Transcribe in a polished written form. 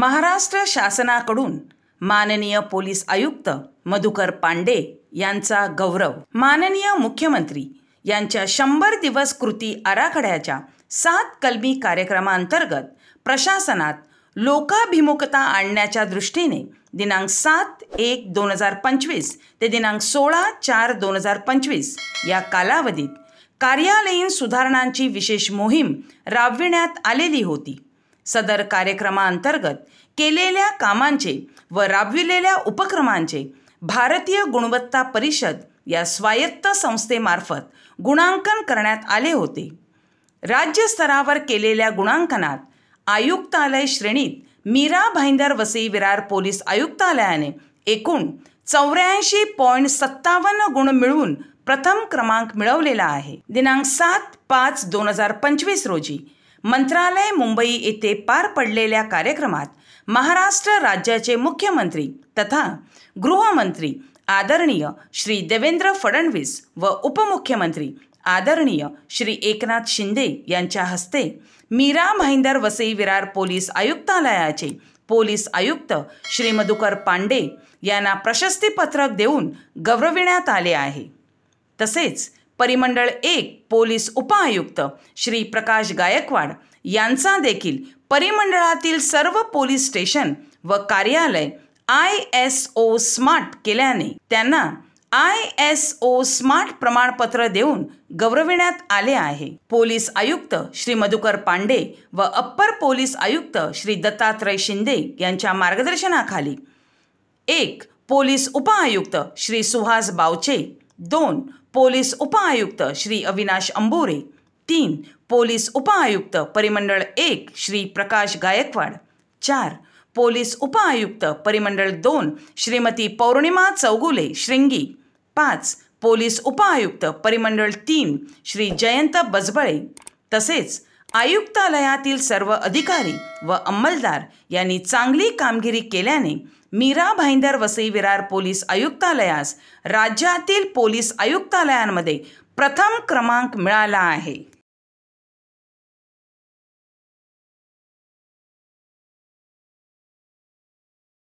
महाराष्ट्र शासनाकडून माननीय पोलीस आयुक्त मधुकर पांडे यांचा गौरव। माननीय मुख्यमंत्री यांच्या 100 दिवस कृती आराखड्याच्या 7 कलमी कार्यक्रमांतर्गत प्रशासनात लोकाभिमुखता आणण्याच्या दृष्टीने दिनांक 7/1/2025 ते दिनांक 16/4/2025 या कालावधीत कार्यालयीन सुधारणांची विशेष मोहीम राबविण्यात आलेली होती। सदर कार्यक्रमांतर्गत केलेल्या कामांचे व राबविलेल्या उपक्रमांचे भारतीय गुणवत्ता परिषद या स्वायत्त संस्थेमार्फत गुणांकन करण्यात आले होते। राज्य स्तरावर केलेल्या गुणांकनात आयुक्तालय श्रेणीत मीरा भाईंदर वसई विरार पोलीस आयुक्तालयाने एकूण 84.57 गुण मिळवून प्रथम क्रमांक मिळवलेला आहे। दिनांक 7/5/2025 रोजी मंत्रालय मुंबई येथे पार पडलेल्या कार्यक्रमात महाराष्ट्र राज्याचे मुख्यमंत्री तथा गृहमंत्री आदरणीय श्री देवेंद्र फडणवीस व उपमुख्यमंत्री आदरणीय श्री एकनाथ शिंदे यांच्या हस्ते मीरा भाईंदर वसई विरार पोलीस आयुक्तालयाचे पोलीस आयुक्त श्री मधुकर पांडे यांना प्रशस्तीपत्रक देऊन गौरविण्यात आले आहे। तसेच परिमंडळ 1 पोलीस उपआयुक्त श्री प्रकाश गायकवाड यांचा देखील परिमंडळातील सर्व पोलीस स्टेशन व कार्यालय ISO स्मार्ट केल्याने त्यांना ISO स्मार्ट प्रमाणपत्र देऊन गौरविण्यात आले आहे। पोलीस आयुक्त श्री मधुकर पांडे व अप्पर पोलीस आयुक्त श्री दत्तात्रय शिंदे यांच्या मार्गदर्शनाखाली 1 पोलीस उपआयुक्त श्री सुहास बावचे, 2 पोलीस उपआयुक्त श्री अविनाश अंबोरे, 3 पोलीस उपआयुक्त परिमंडळ 1 श्री प्रकाश गायकवाड, 4 पोलीस उपआयुक्त परिमंडळ 2 श्रीमती पौर्णिमा चौगुले श्रृंगी, 5 पोलीस उपआयुक्त परिमंडळ 3 श्री जयंत बजबळे तसेच आयुक्तालयातील सर्व अधिकारी व अंमलदार यांनी चांगली कामगिरी केल्याने मीरा भाईंदर वसई विरार पोलीस आयुक्तालयास राज्यातील पोलीस आयुक्तालयांमध्ये प्रथम क्रमांक मिळाला आहे।